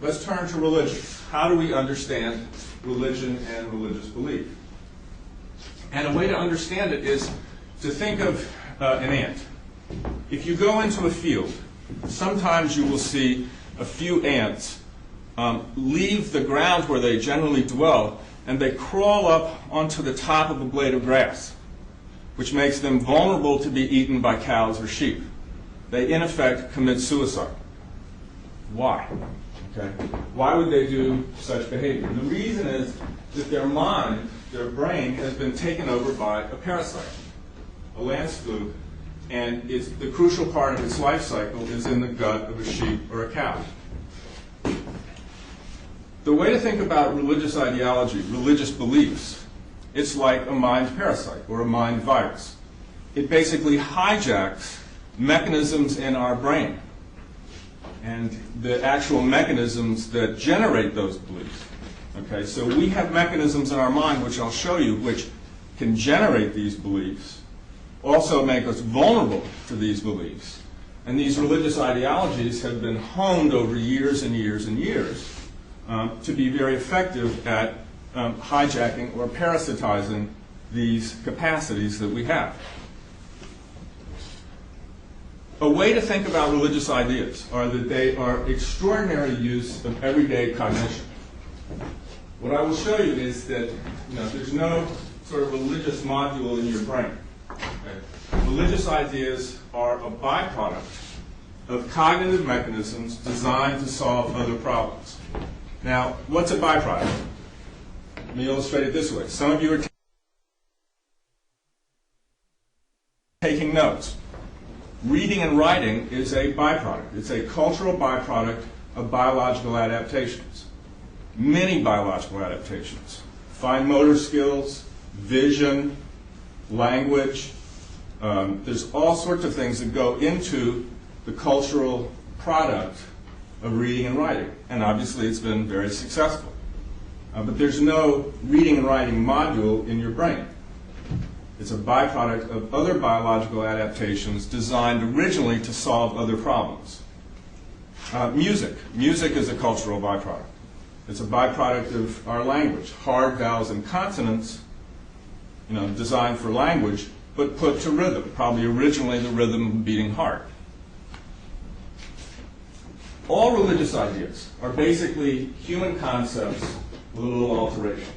let's turn to religion. How do we understand religion and religious belief? And a way to understand it is to think of an ant. If you go into a field, sometimes you will see a few ants leave the ground where they generally dwell, and they crawl up onto the top of a blade of grass, which makes them vulnerable to be eaten by cows or sheep. They, in effect, commit suicide. Why? Okay. Why would they do such behavior? The reason is that their mind, their brain, has been taken over by a parasite, a land spook, and the crucial part of its life cycle is in the gut of a sheep or a cow. The way to think about religious ideology, religious beliefs, it's like a mind parasite or a mind virus. It basically hijacks mechanisms in our brain and the actual mechanisms that generate those beliefs. Okay, so we have mechanisms in our mind, which I'll show you, which can generate these beliefs, also make us vulnerable to these beliefs. And these religious ideologies have been honed over years and years and years to be very effective at hijacking or parasitizing these capacities that we have. A way to think about religious ideas are that they are extraordinary use of everyday cognition. What I will show you is that there's no sort of religious module in your brain. Okay? Religious ideas are a byproduct of cognitive mechanisms designed to solve other problems. Now, what's a byproduct? Let me illustrate it this way. Some of you are taking notes. Reading and writing is a byproduct. It's a cultural byproduct of biological adaptations. Many biological adaptations. Fine motor skills, vision, language. There's all sorts of things that go into the cultural product of reading and writing. And obviously it's been very successful. But there's no reading and writing module in your brain. It's a byproduct of other biological adaptations designed originally to solve other problems. Music. Music is a cultural byproduct. It's a byproduct of our language. Hard vowels and consonants, designed for language, but put to rhythm. Probably originally the rhythm of a beating heart. All religious ideas are basically human concepts with a little alteration,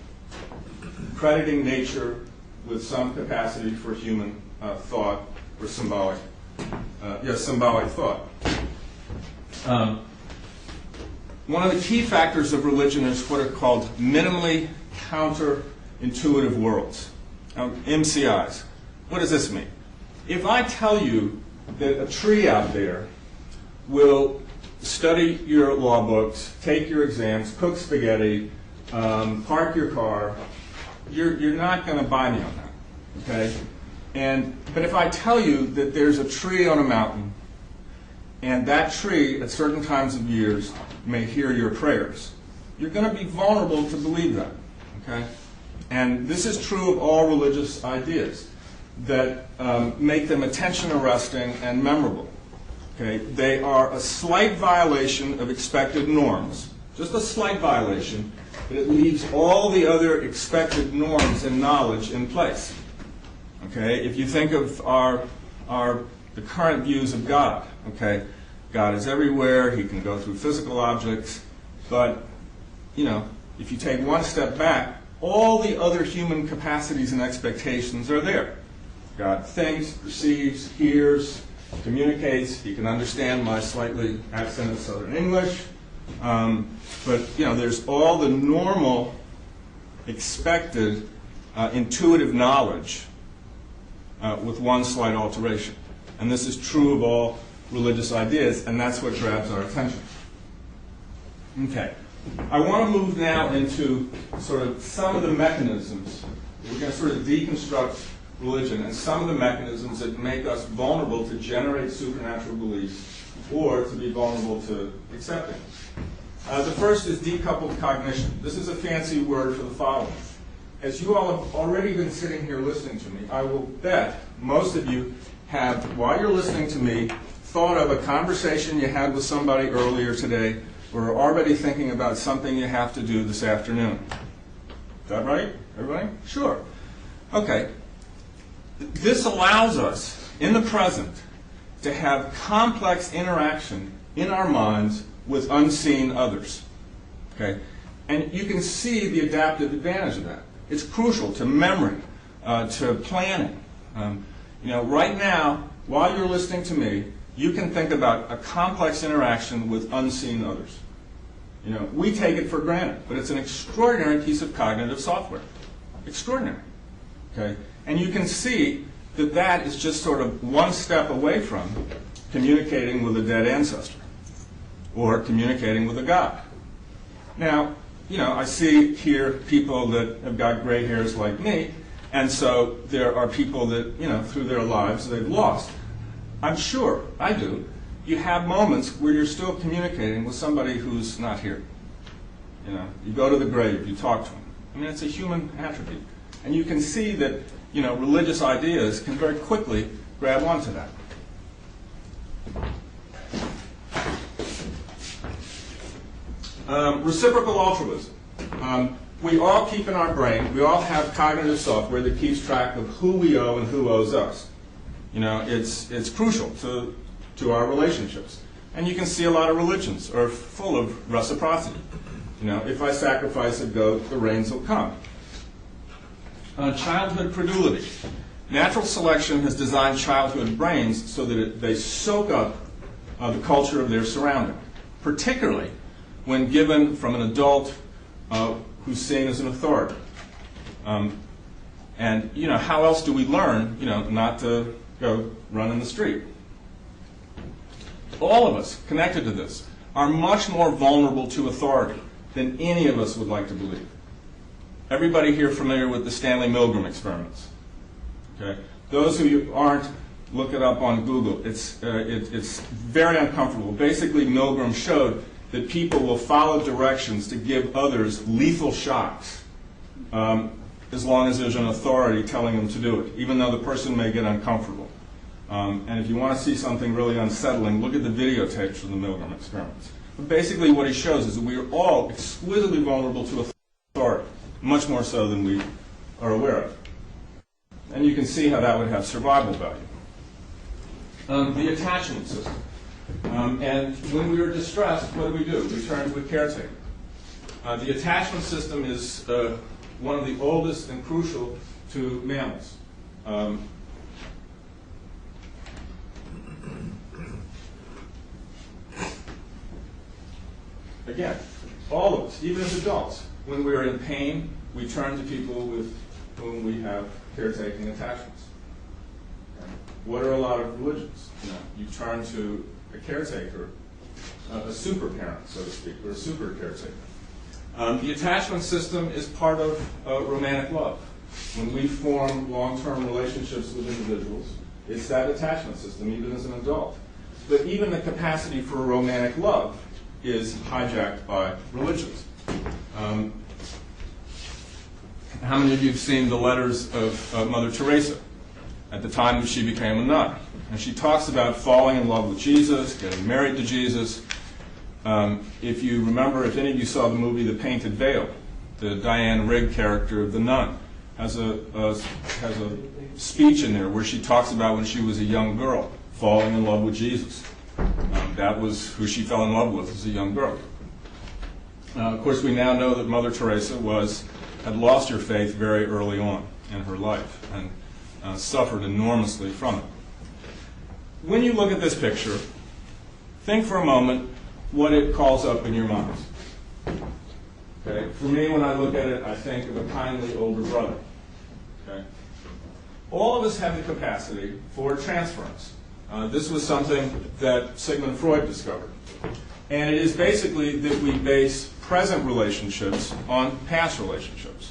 crediting nature with some capacity for human thought or symbolic thought. One of the key factors of religion is what are called minimally counterintuitive worlds, MCIs. What does this mean? If I tell you that a tree out there will study your law books, take your exams, cook spaghetti, park your car, you're not going to buy me on that, okay? But if I tell you that there's a tree on a mountain, and that tree, at certain times of years, may hear your prayers, you're going to be vulnerable to believe that, okay? And this is true of all religious ideas that make them attention-arresting and memorable, okay? They are a slight violation of expected norms, just a slight violation, but it leaves all the other expected norms and knowledge in place. Okay? If you think of the current views of God, okay, God is everywhere, he can go through physical objects, but if you take one step back, all the other human capacities and expectations are there. God thinks, perceives, hears, communicates, he can understand my slightly accented Southern English. But there's all the normal, expected, intuitive knowledge with one slight alteration. And this is true of all religious ideas, and that's what grabs our attention. Okay. I want to move now into sort of some of the mechanisms. We're going to sort of deconstruct religion and some of the mechanisms that make us vulnerable to generate supernatural beliefs or to be vulnerable to accepting. The first is decoupled cognition. This is a fancy word for the following. As you all have already been sitting here listening to me, I will bet most of you have, while you're listening to me, thought of a conversation you had with somebody earlier today we're already thinking about something you have to do this afternoon. Is that right, everybody? Sure. Okay. This allows us, in the present, to have complex interaction in our minds with unseen others. Okay? And you can see the adaptive advantage of that. It's crucial to memory, to planning. Right now, while you're listening to me, you can think about a complex interaction with unseen others. We take it for granted, but it's an extraordinary piece of cognitive software. Extraordinary. Okay? And you can see that that is just sort of one step away from communicating with a dead ancestor or communicating with a god. Now, I see here people that have got gray hairs like me, and so there are people that, through their lives they've lost. I'm sure, I do, you have moments where you're still communicating with somebody who's not here. You go to the grave, you talk to them. It's a human attribute. And you can see that, religious ideas can very quickly grab onto that. Reciprocal altruism. We all keep in our brain, we all have cognitive software that keeps track of who we owe and who owes us. It's crucial to our relationships. And you can see a lot of religions are full of reciprocity. If I sacrifice a goat, the rains will come. Childhood credulity. Natural selection has designed childhood brains so that they soak up the culture of their surrounding, particularly when given from an adult who's seen as an authority. And how else do we learn, not to go run in the street? All of us connected to this are much more vulnerable to authority than any of us would like to believe. Everybody here familiar with the Stanley Milgram experiments? Okay. Those who aren't, look it up on Google. It's very uncomfortable. Basically, Milgram showed that people will follow directions to give others lethal shocks as long as there's an authority telling them to do it, even though the person may get uncomfortable. And if you want to see something really unsettling, look at the videotapes from the Milgram experiments. But basically what he shows is that we are all exquisitely vulnerable to authority, much more so than we are aware of. And you can see how that would have survival value. The attachment system. And when we are distressed, what do? We turn to a caretaker. The attachment system is one of the oldest and crucial to mammals. Again, all of us, even as adults, when we are in pain, we turn to people with whom we have caretaking attachments. Okay. What are a lot of religions? You turn to a caretaker, a super parent, so to speak, or a super caretaker. The attachment system is part of romantic love. When we form long-term relationships with individuals, it's that attachment system, even as an adult. But even the capacity for romantic love is hijacked by religions. How many of you have seen the letters of Mother Teresa at the time that she became a nun? And she talks about falling in love with Jesus, getting married to Jesus. If you remember, if any of you saw the movie The Painted Veil, the Diane Rigg character of the nun has a speech in there where she talks about when she was a young girl falling in love with Jesus. That was who she fell in love with as a young girl. Of course, we now know that Mother Teresa had lost her faith very early on in her life and suffered enormously from it. When you look at this picture, think for a moment what it calls up in your mind. Okay? For me, when I look at it, I think of a kindly older brother. Okay? All of us have the capacity for transference. This was something that Sigmund Freud discovered. And it is basically that we base present relationships on past relationships.